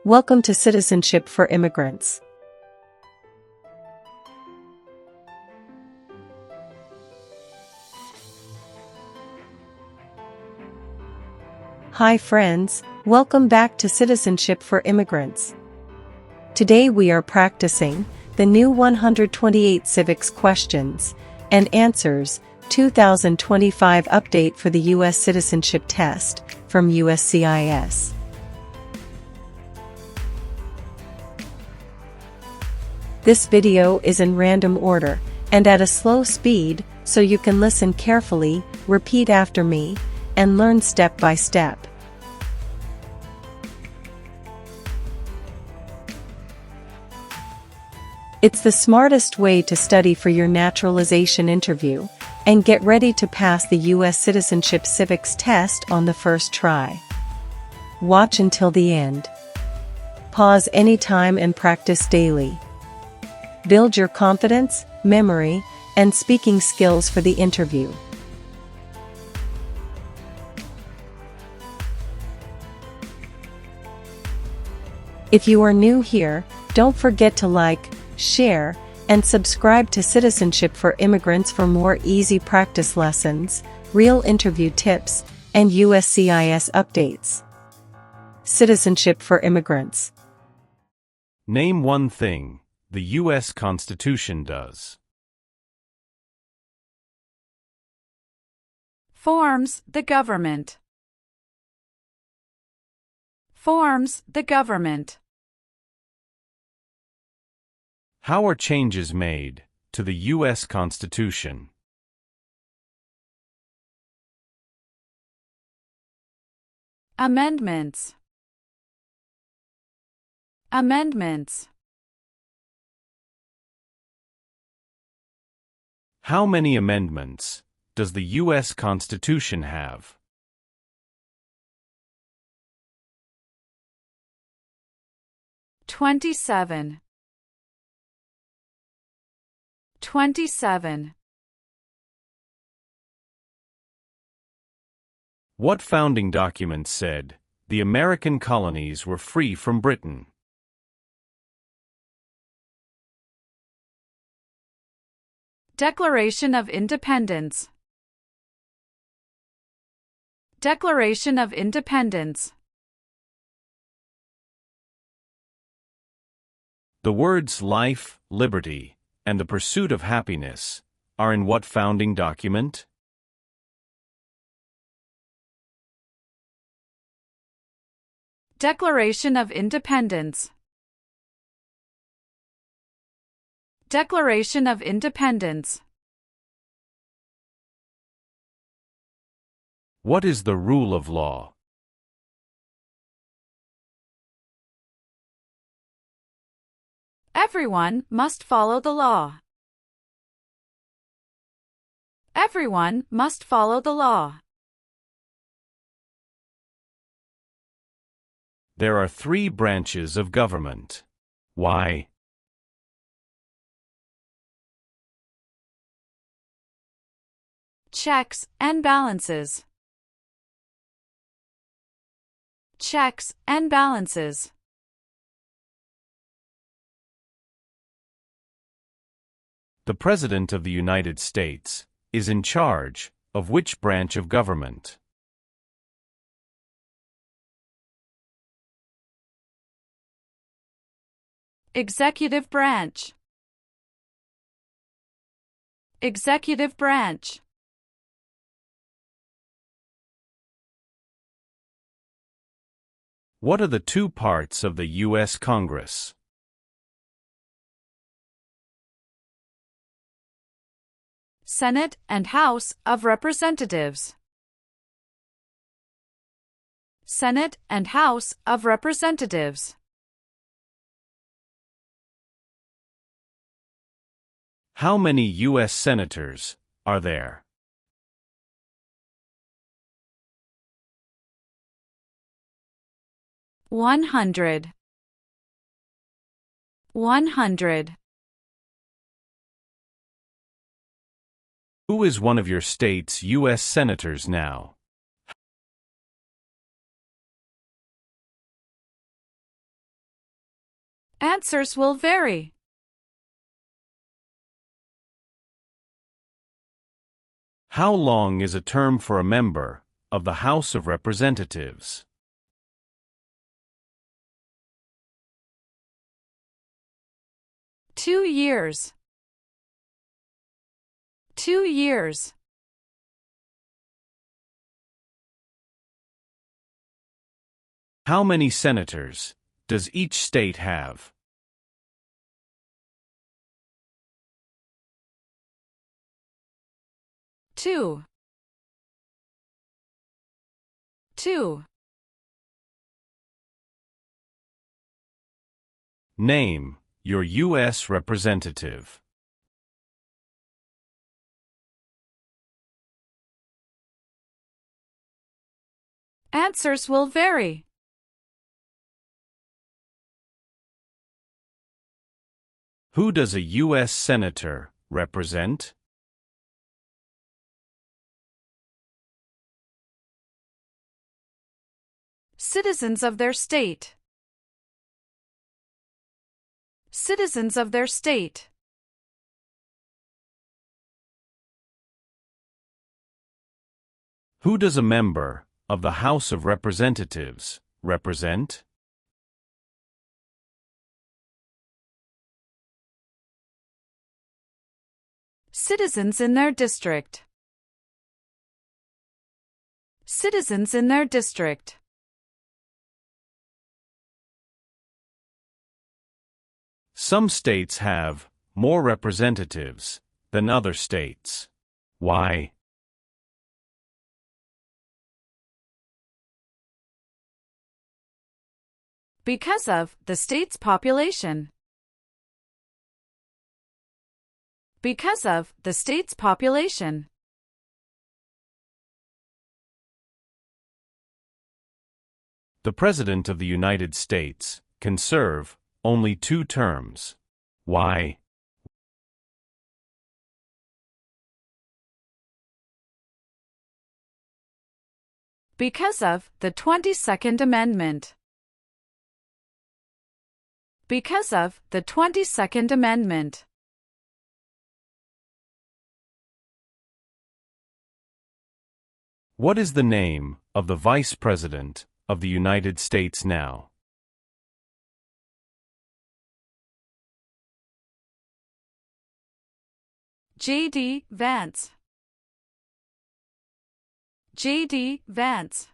Welcome to Citizenship for Immigrants. Hi friends, welcome back to Citizenship for Immigrants. Today we are practicing the new 128 Civics Questions and Answers 2025 update for the U.S. Citizenship Test from USCIS. This video is in random order and at a slow speed, so you can listen carefully, repeat after me, and learn step by step. It's the smartest way to study for your naturalization interview and get ready to pass the U.S. Citizenship Civics Test on the first try. Watch until the end. Pause anytime and practice daily. Build your confidence, memory, and speaking skills for the interview. If you are new here, don't forget to like, share, and subscribe to Citizenship for Immigrants for more easy practice lessons, real interview tips, and USCIS updates. Citizenship for Immigrants. Name one thing the U.S. Constitution does. Forms the government. Forms the government. How are changes made to the U.S. Constitution? Amendments. Amendments. How many amendments does the U.S. Constitution have? 27. 27. What founding document said the American colonies were free from Britain? Declaration of Independence. Declaration of Independence. The words life, liberty, and the pursuit of happiness are in what founding document? Declaration of Independence. Declaration of Independence. What is the rule of law? Everyone must follow the law. Everyone must follow the law. There are 3 branches of government. Why? Checks and balances. Checks and balances. The President of the United States is in charge of which branch of government? Executive branch. Executive branch. What are the 2 parts of the U.S. Congress? Senate and House of Representatives. Senate and House of Representatives. How many U.S. senators are there? 100. 100. Who is one of your state's U.S. senators now? Answers will vary. How long is a term for a member of the House of Representatives? 2 years. 2 years. How many senators does each state have? 2. 2. Name your U.S. representative. Answers will vary. Who does a U.S. senator represent? Citizens of their state. Citizens of their state. Who does a member of the House of Representatives represent? Citizens in their district. Citizens in their district. Some states have more representatives than other states. Why? Because of the state's population. Because of the state's population. The President of the United States can serve only 2 terms. Why? Because of the 22nd Amendment. Because of the 22nd Amendment. What is the name of the Vice President of the United States now? J.D. Vance. J.D. Vance.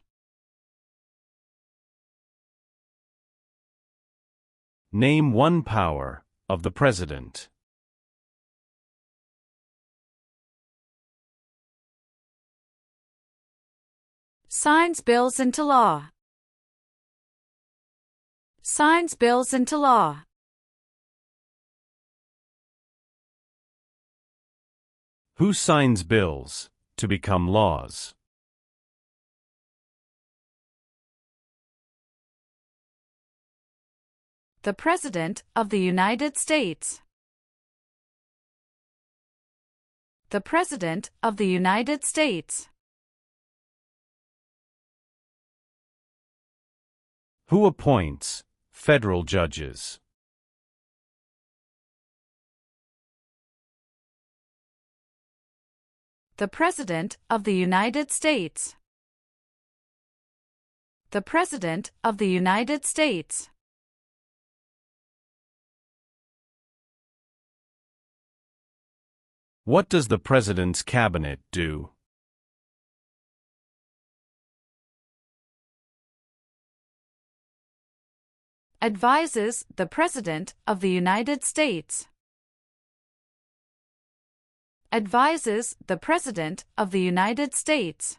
Name one power of the President. Signs bills into law. Signs bills into law. Who signs bills to become laws? The President of the United States. The President of the United States. Who appoints federal judges? The President of the United States. The President of the United States. What does the President's cabinet do? Advises the President of the United States. Advises the President of the United States.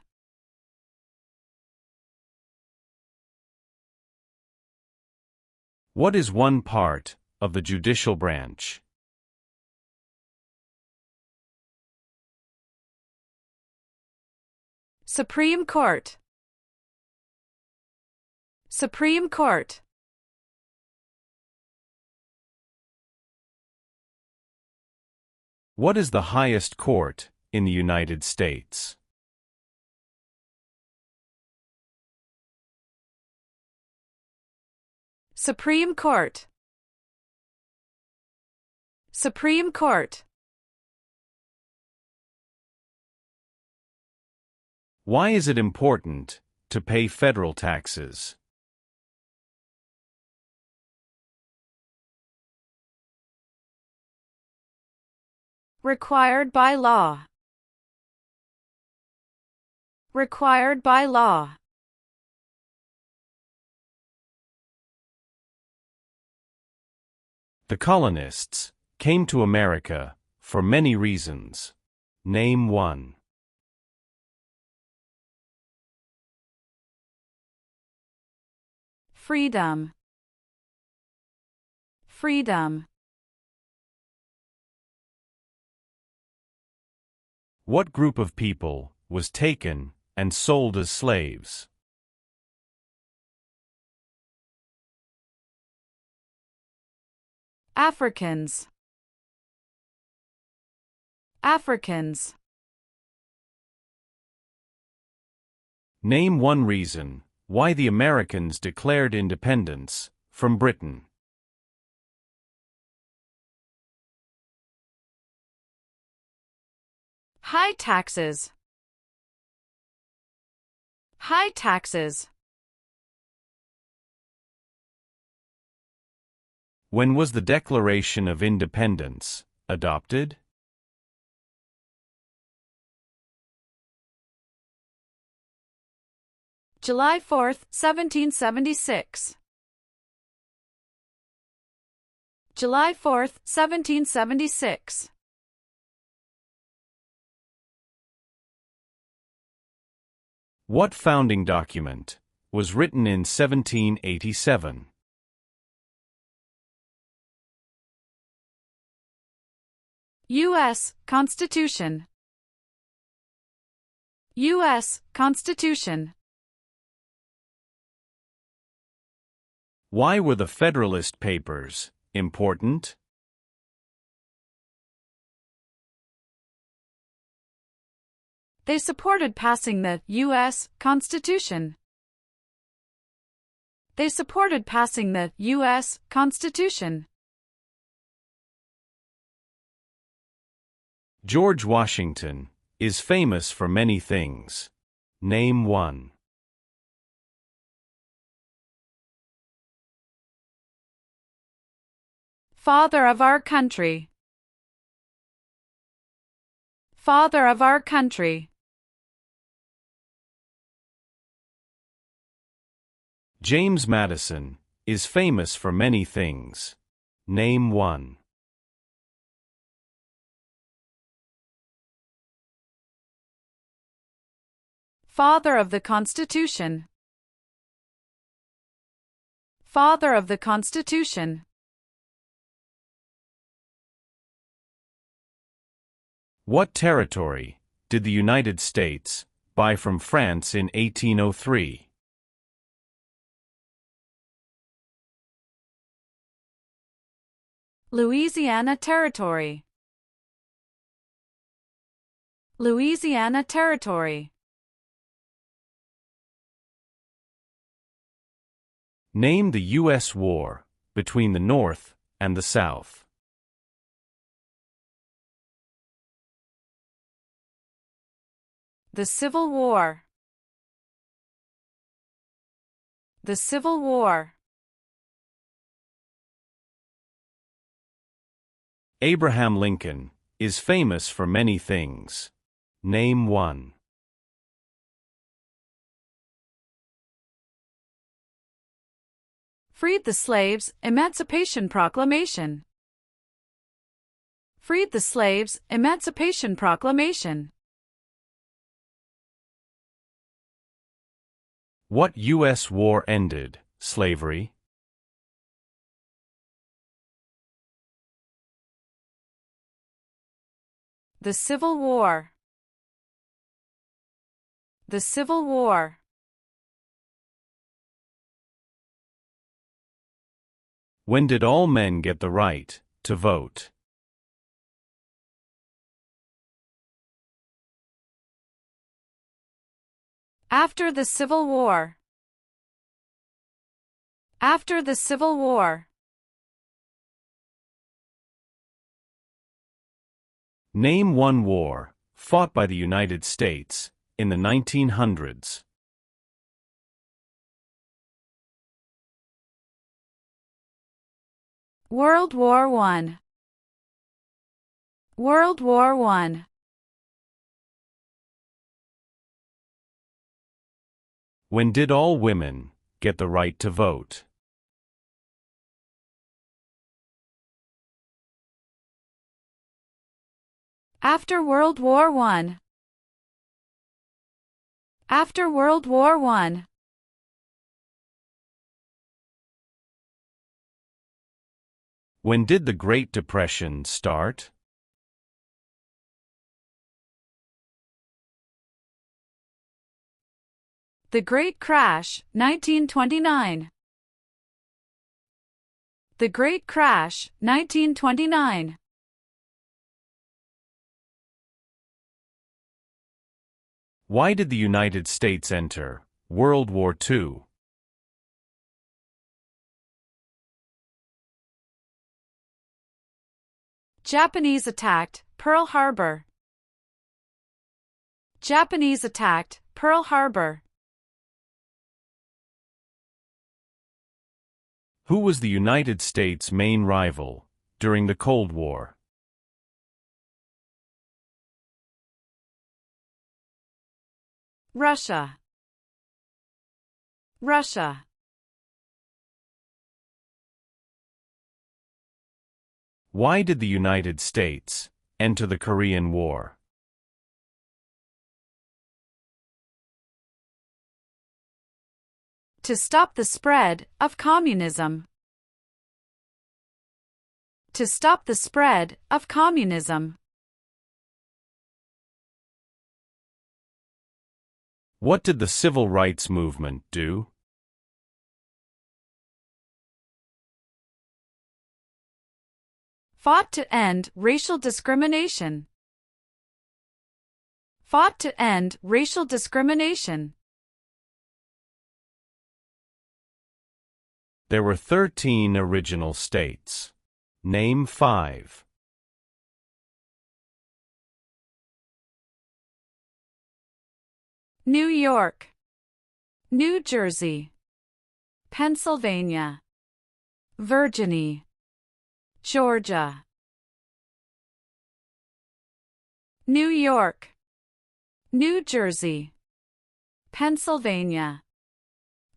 What is one part of the judicial branch? Supreme Court. Supreme Court. What is the highest court in the United States? Supreme Court. Supreme Court. Why is it important to pay federal taxes? Required by law. Required by law. The colonists came to America for many reasons. Name one. Freedom. Freedom. What group of people was taken and sold as slaves? Africans. Africans. Name one reason why the Americans declared independence from Britain. High taxes. High taxes. When was the Declaration of Independence adopted? July 4, 1776. July 4, 1776. What founding document was written in 1787? U.S. Constitution. U.S. Constitution. Why were the Federalist Papers important? They supported passing the U.S. Constitution. They supported passing the U.S. Constitution. George Washington is famous for many things. Name one. Father of our country. Father of our country. James Madison is famous for many things. Name one. Father of the Constitution. Father of the Constitution. What territory did the United States buy from France in 1803? Louisiana Territory. Louisiana Territory. Name the U.S. war between the North and the South. The Civil War. The Civil War. Abraham Lincoln is famous for many things. Name one. Freed the slaves, Emancipation Proclamation. Freed the slaves, Emancipation Proclamation. What U.S. war ended slavery? The Civil War. The Civil War. When did all men get the right to vote? After the Civil War. After the Civil War. Name one war fought by the United States in the 1900s. World War I. World War I. When did all women get the right to vote? After World War I. After World War I. When did the Great Depression start? The Great Crash, 1929. The Great Crash, 1929. Why did the United States enter World War II? Japanese attacked Pearl Harbor. Japanese attacked Pearl Harbor. Who was the United States' main rival during the Cold War? Russia. Russia. Why did the United States enter the Korean War? To stop the spread of communism. To stop the spread of communism. What did the Civil Rights Movement do? Fought to end racial discrimination. Fought to end racial discrimination. There were 13 original states. Name 5. New York, New Jersey, Pennsylvania, Virginia, Georgia. New York, New Jersey, Pennsylvania,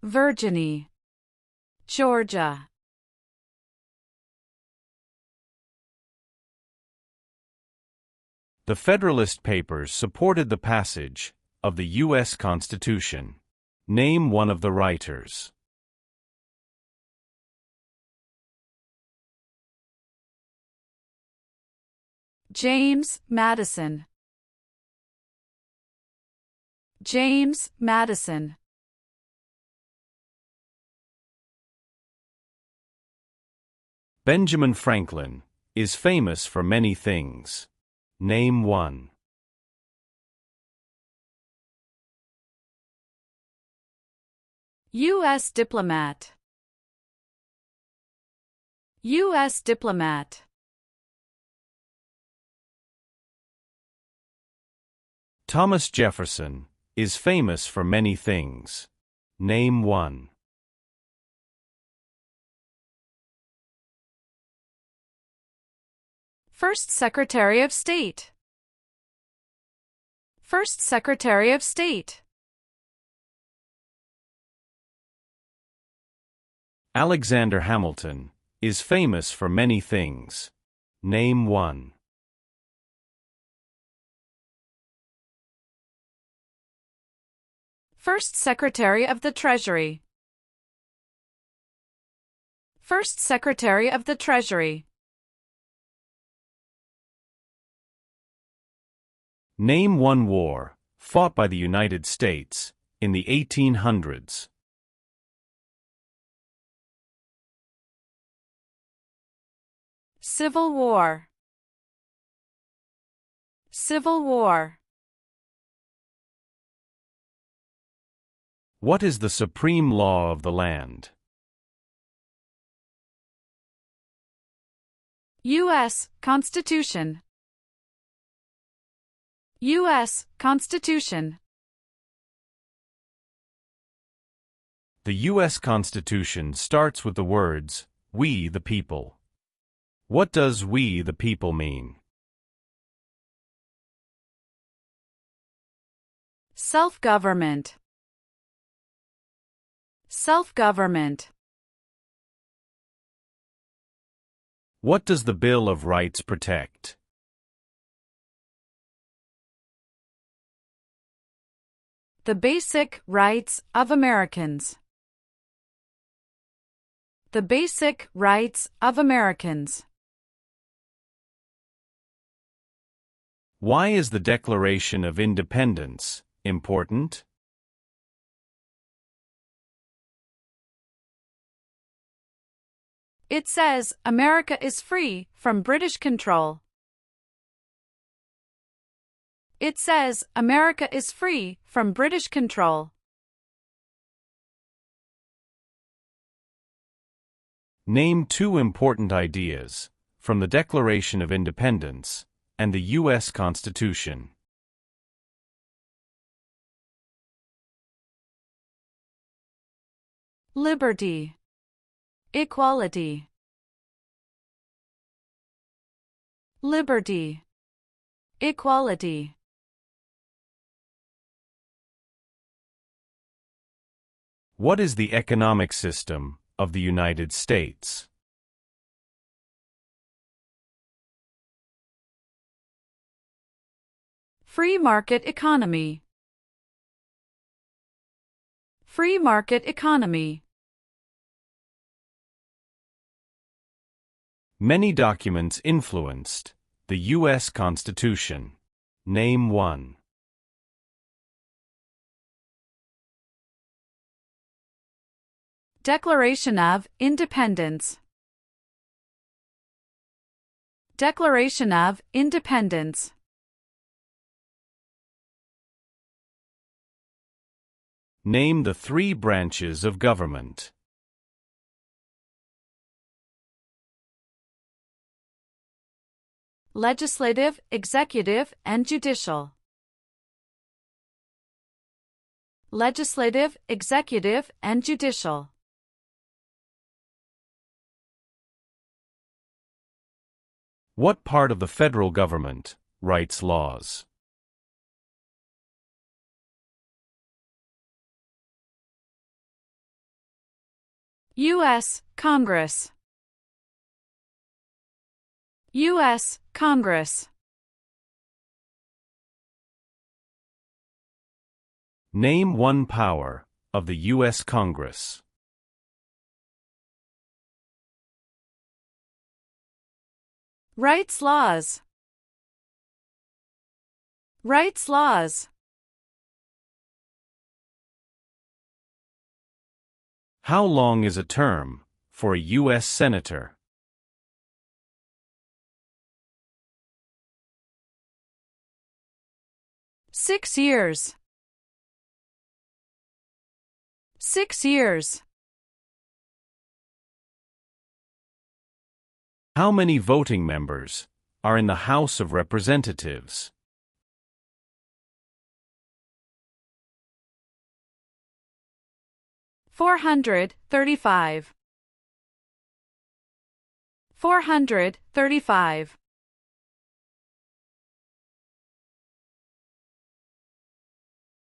Virginia, Georgia. The Federalist Papers supported the passage of the U.S. Constitution. Name one of the writers. James Madison. James Madison. Benjamin Franklin is famous for many things. Name one. U.S. diplomat. U.S. diplomat. Thomas Jefferson is famous for many things. Name one. First Secretary of State. First Secretary of State. Alexander Hamilton is famous for many things. Name one. First Secretary of the Treasury. First Secretary of the Treasury. Name one war fought by the United States in the 1800s. Civil War. Civil War. What is the supreme law of the land? U.S. Constitution. U.S. Constitution. The U.S. Constitution starts with the words, "We the people." What does "we the people" mean? Self-government. Self-government. What does the Bill of Rights protect? The basic rights of Americans. The basic rights of Americans. Why is the Declaration of Independence important? It says America is free from British control. It says America is free from British control. Name two important ideas from the Declaration of Independence and the U.S. Constitution. Liberty. Equality. Liberty. Equality. What is the economic system of the United States? Free market economy. Free market economy. Many documents influenced the U.S. Constitution. Name one. Declaration of Independence. Declaration of Independence. Name the three branches of government. Legislative, executive, and judicial. Legislative, executive, and judicial. What part of the federal government writes laws? U.S. Congress. U.S. Congress. Name one power of the U.S. Congress. Writes laws. Writes laws. How long is a term for a U.S. Senator? Six years. 6 years. How many voting members are in the House of Representatives? $435. 435.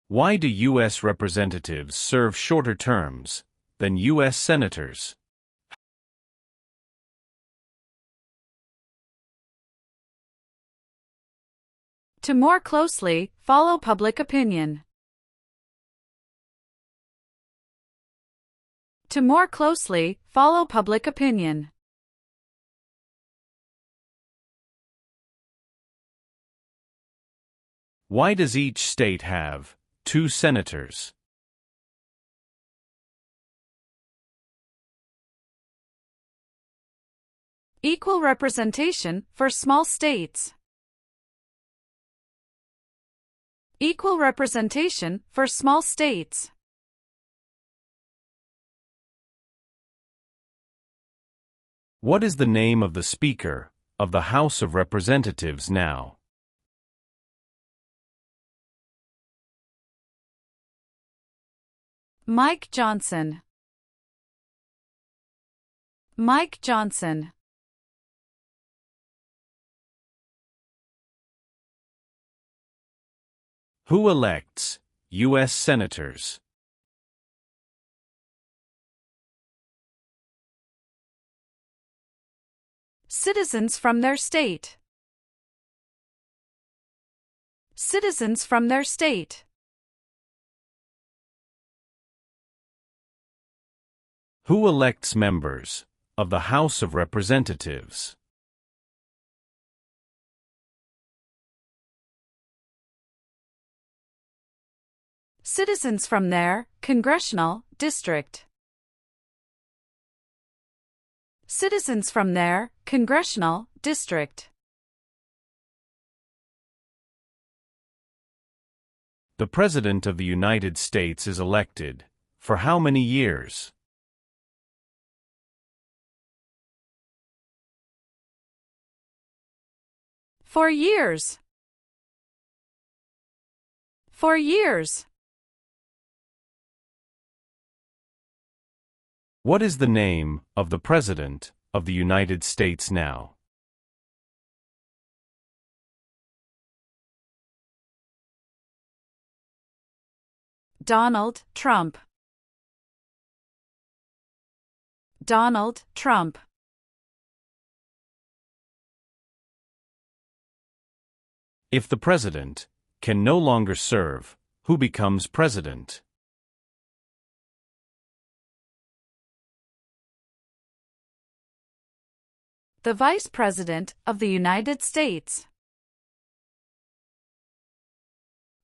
Why do U.S. representatives serve shorter terms than U.S. senators? To more closely follow public opinion. To more closely follow public opinion. Why does each state have 2 senators? Equal representation for small states. Equal representation for small states. What is the name of the Speaker of the House of Representatives now? Mike Johnson. Mike Johnson. Who elects U.S. senators? Citizens from their state. Citizens from their state. Who elects members of the House of Representatives? Citizens from their congressional district. Citizens from their congressional district. The President of the United States is elected for how many years? For years. For years. What is the name of the President of the United States now? Donald Trump. Donald Trump. If the President can no longer serve, who becomes President? The Vice President of the United States.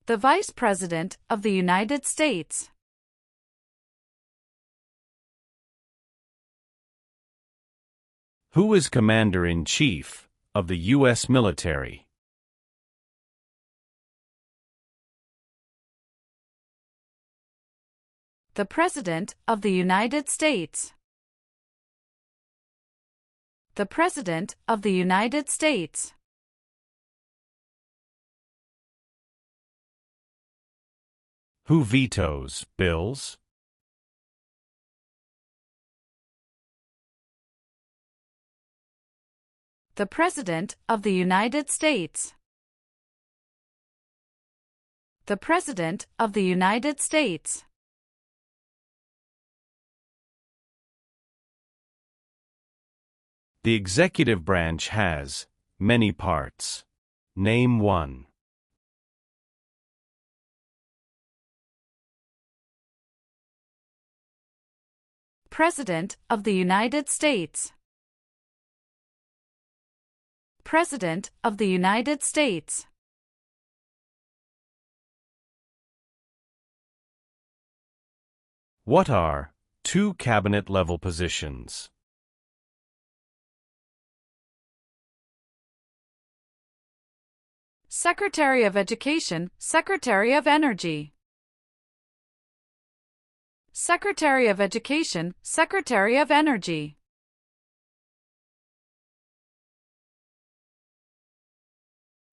The Vice President of the United States. Who is Commander-in-Chief of the U.S. military? The President of the United States. The President of the United States. Who vetoes bills? The President of the United States. The President of the United States. The executive branch has many parts. Name one. President of the United States. President of the United States. What are two cabinet-level positions? Secretary of Education, Secretary of Energy. Secretary of Education, Secretary of Energy.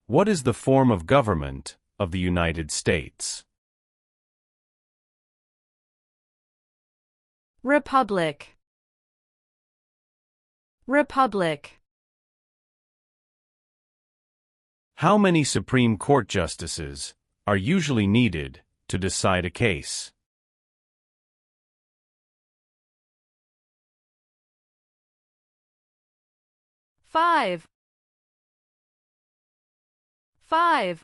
What is the form of government of the United States? Republic. Republic. How many Supreme Court justices are usually needed to decide a case? Five. Five.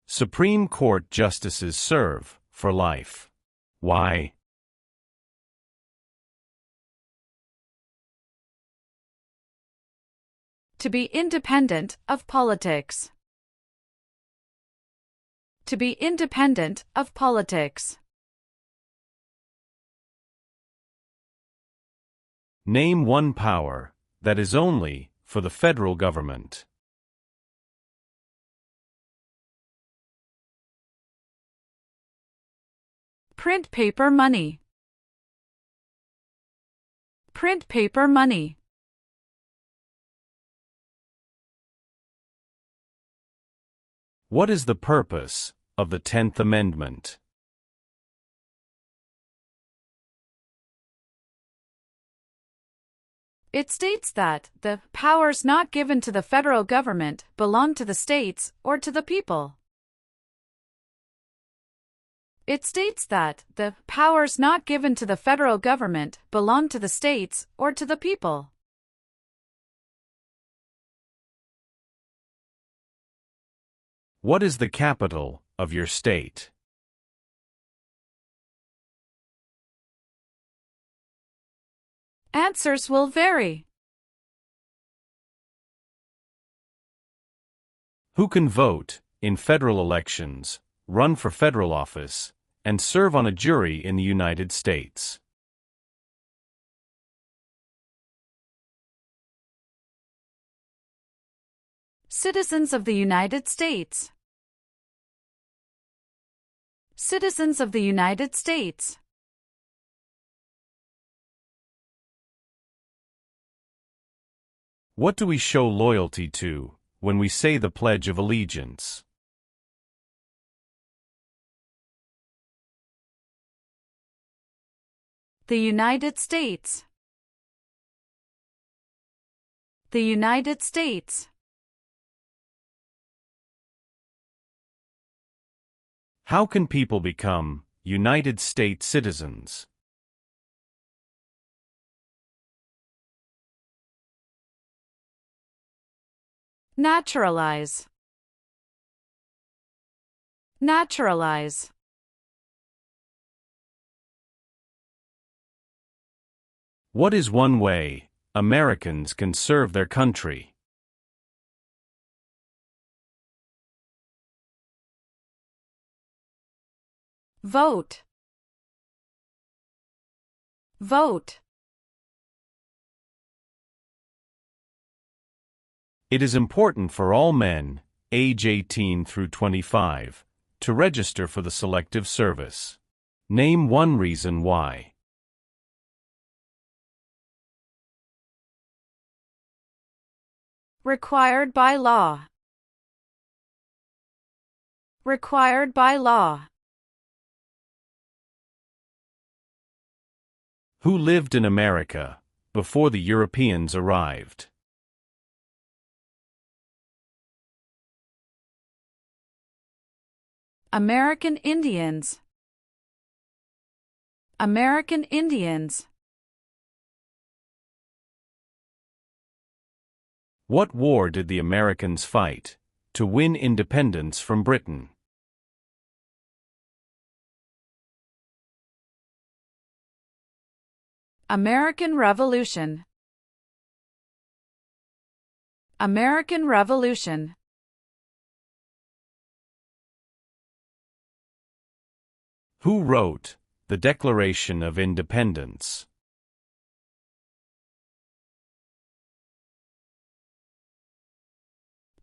Supreme Court justices serve for life. Why? To be independent of politics. To be independent of politics. Name one power that is only for the federal government. Print paper money. Print paper money. What is the purpose of the 10th Amendment? It states that the powers not given to the federal government belong to the states or to the people. It states that the powers not given to the federal government belong to the states or to the people. What is the capital of your state? Answers will vary. Who can vote in federal elections, run for federal office, and serve on a jury in the United States? Citizens of the United States. Citizens of the United States. What do we show loyalty to when we say the Pledge of Allegiance? The United States. The United States. How can people become United States citizens? Naturalize. Naturalize. What is one way Americans can serve their country? Vote. Vote. It is important for all men, age 18 through 25, to register for the Selective Service. Name one reason why. Required by law. Required by law. Who lived in America before the Europeans arrived? American Indians. American Indians. What war did the Americans fight to win independence from Britain? American Revolution. American Revolution. Who wrote the Declaration of Independence?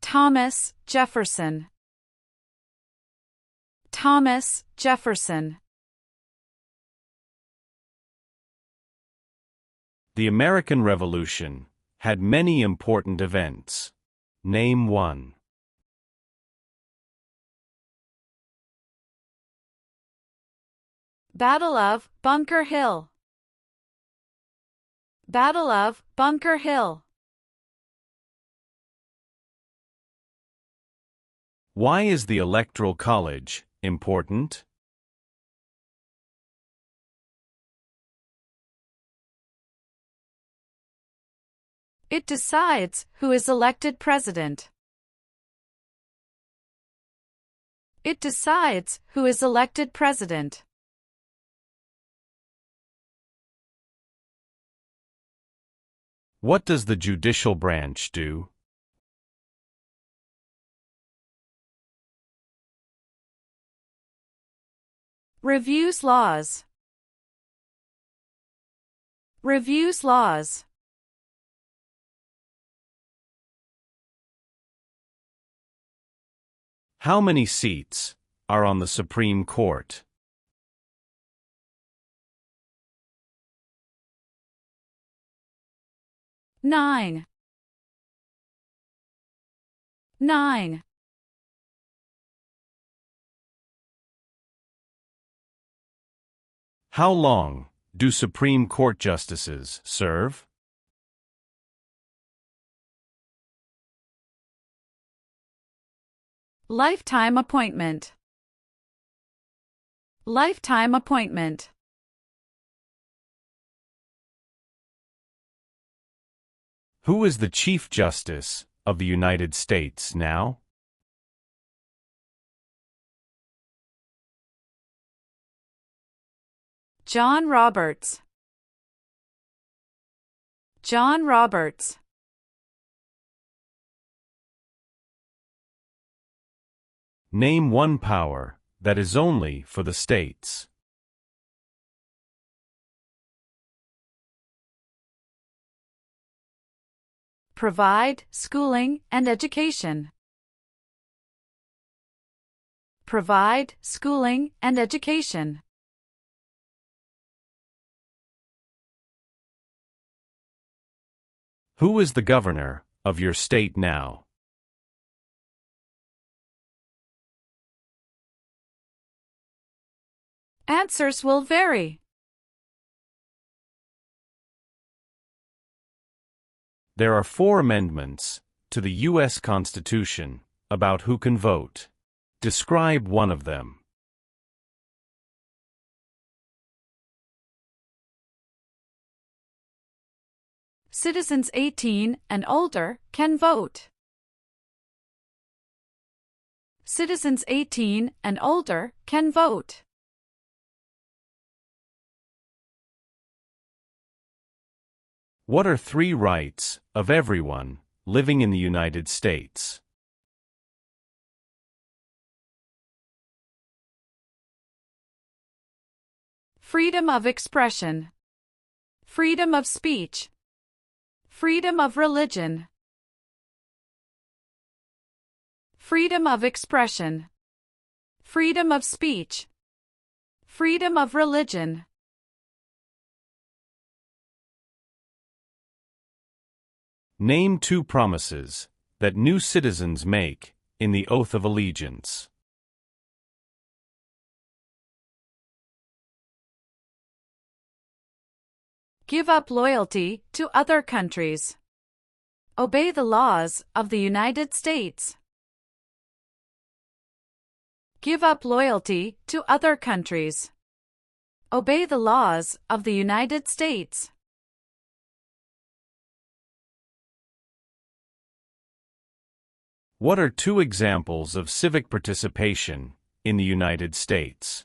Thomas Jefferson. Thomas Jefferson. The American Revolution had many important events. Name one. Battle of Bunker Hill. Battle of Bunker Hill. Why is the Electoral College important? It decides who is elected president. It decides who is elected president. What does the judicial branch do? Reviews laws. Reviews laws. How many seats are on the Supreme Court? Nine. How long do Supreme Court justices serve? Lifetime appointment. Lifetime appointment. Who is the Chief Justice of the United States now? John Roberts. John Roberts. Name one power that is only for the states. Provide schooling and education. Provide schooling and education. Who is the governor of your state now? Answers will vary. There are 4 amendments to the U.S. Constitution about who can vote. Describe one of them. Citizens 18 and older can vote. Citizens 18 and older can vote. What are 3 rights of everyone living in the United States? Freedom of expression. Freedom of speech. Freedom of religion. Freedom of expression. Freedom of speech. Freedom of religion. Name 2 promises that new citizens make in the oath of allegiance. Give up loyalty to other countries. Obey the laws of the United States. Give up loyalty to other countries. Obey the laws of the United States. What are 2 examples of civic participation in the United States?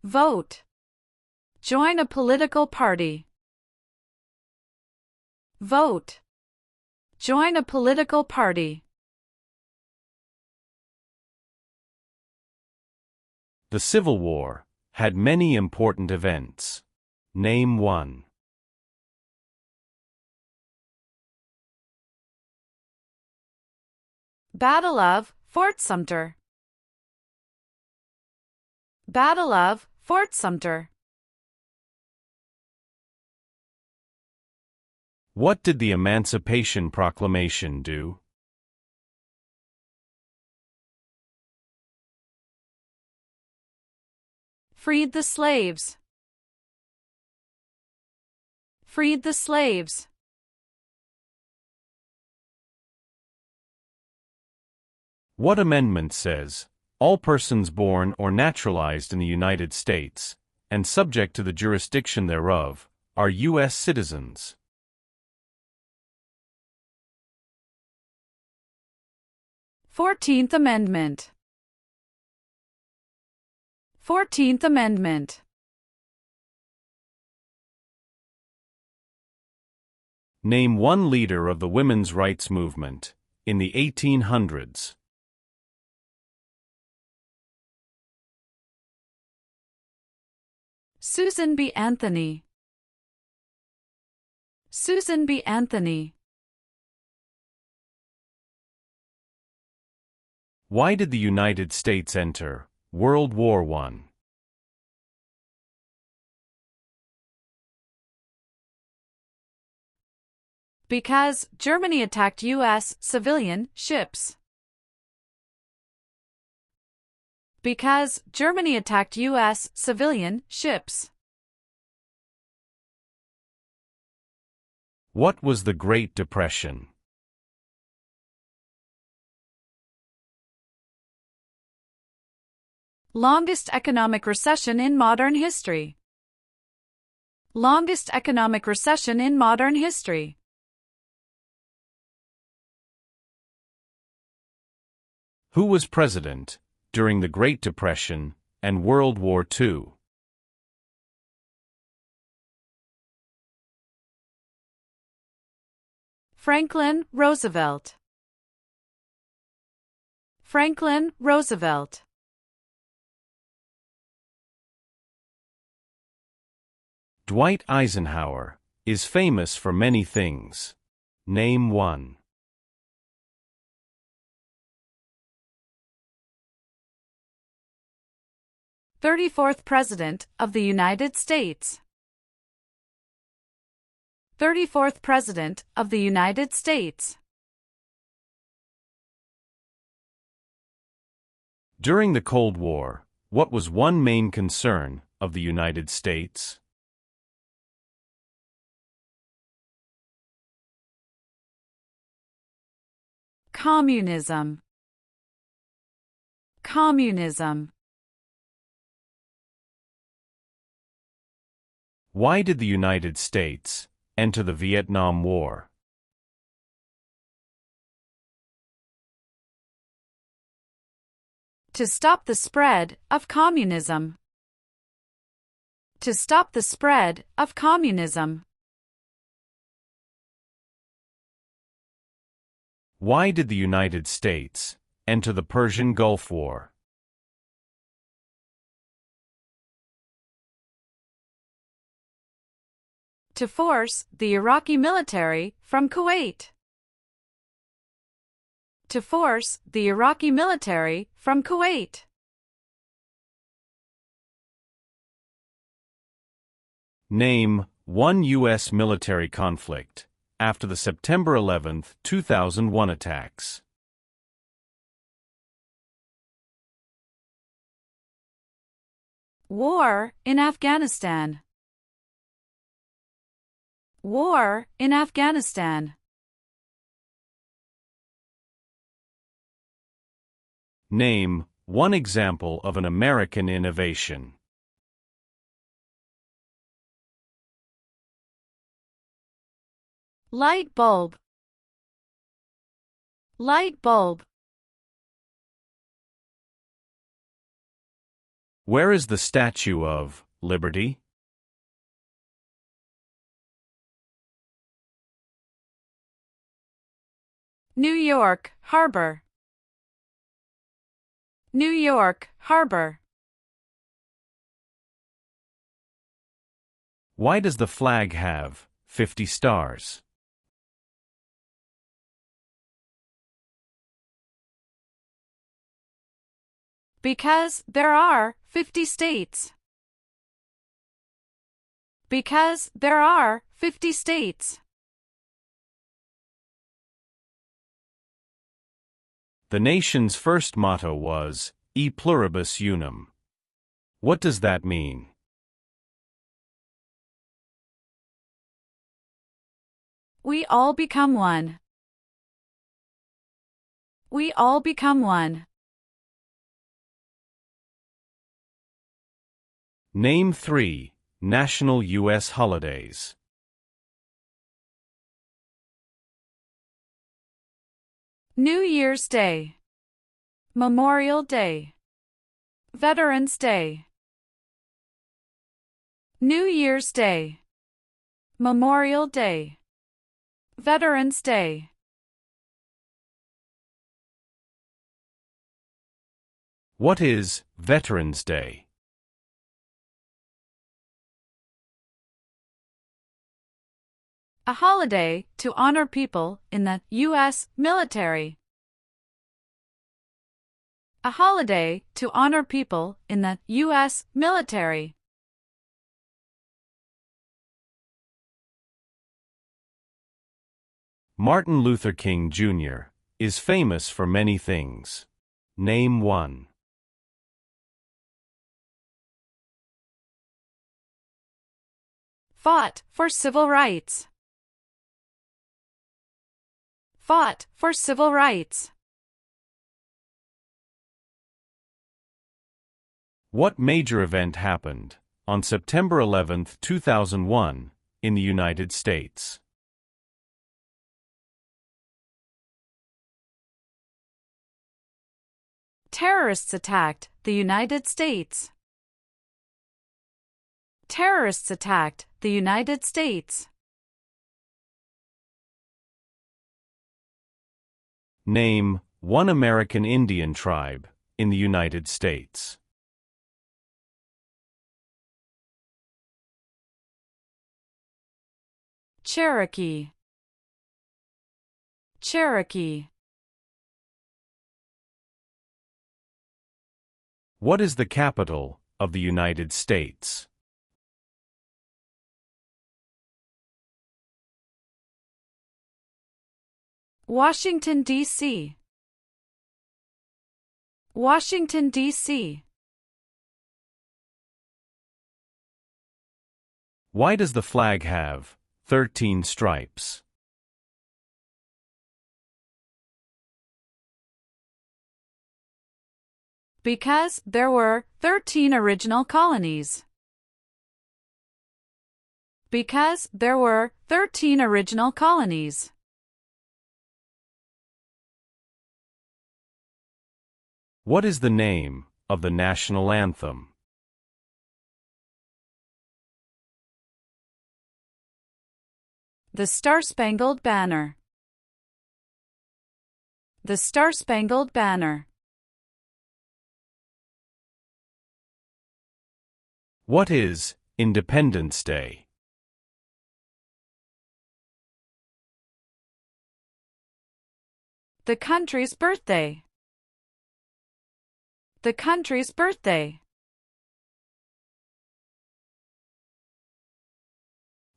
Vote. Join a political party. Vote. Join a political party. The Civil War had many important events. Name one. Battle of Fort Sumter. Battle of Fort Sumter. What did the Emancipation Proclamation do? Freed the slaves. Freed the slaves. What amendment says, all persons born or naturalized in the United States, and subject to the jurisdiction thereof, are U.S. citizens? Fourteenth Amendment. 14th Amendment. Name one leader of the women's rights movement in the 1800s. Susan B. Anthony. Susan B. Anthony. Why did the United States enter World War I? Because Germany attacked U.S. civilian ships. Because Germany attacked U.S. civilian ships. What was the Great Depression? Longest economic recession in modern history. Longest economic recession in modern history. Who was president during the Great Depression and World War II? Franklin Roosevelt. Franklin Roosevelt. Dwight Eisenhower is famous for many things. Name one. "34th President of the United States." 34th President of the United States. During the Cold War, what was one main concern of the United States? Communism. Communism. Why did the United States enter the Vietnam War? To stop the spread of communism. To stop the spread of communism. Why did the United States enter the Persian Gulf War? To force the Iraqi military from Kuwait. To force the Iraqi military from Kuwait. Name one U.S. military conflict after the September 11, 2001 attacks. War in Afghanistan. War in Afghanistan. Name one example of an American innovation. Light bulb. Light bulb. Where is the Statue of Liberty? New York Harbor. New York Harbor. Why does the flag have 50 stars? Because there are 50 states. Because there are 50 states. The nation's first motto was, E pluribus unum. What does that mean? We all become one. We all become one. Name 3 national U.S. holidays. New Year's Day. Memorial Day. Veterans Day. New Year's Day. Memorial Day. Veterans Day. What is Veterans Day? A holiday to honor people in the U.S. military. A holiday to honor people in the U.S. military. Martin Luther King Jr. is famous for many things. Name one. Fought for civil rights. Fought for civil rights. What major event happened on September 11, 2001, in the United States? Terrorists attacked the United States. Terrorists attacked the United States. Name one American Indian tribe in the United States. Cherokee. Cherokee. What is the capital of the United States? Washington, D.C. Washington, D.C. Why does the flag have 13 stripes? Because there were 13 original colonies. Because there were 13 original colonies. What is the name of the national anthem? The Star-Spangled Banner. The Star-Spangled Banner. What is Independence Day? The country's birthday. The country's birthday.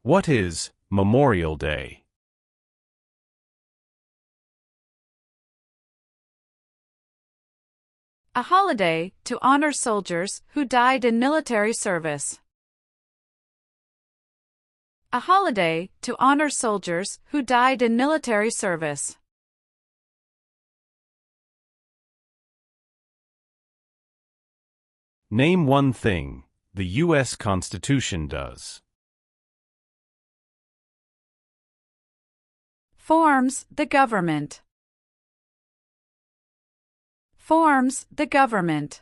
What is Memorial Day? A holiday to honor soldiers who died in military service. A holiday to honor soldiers who died in military service. Name one thing the U.S. Constitution does. Forms the government. Forms the government.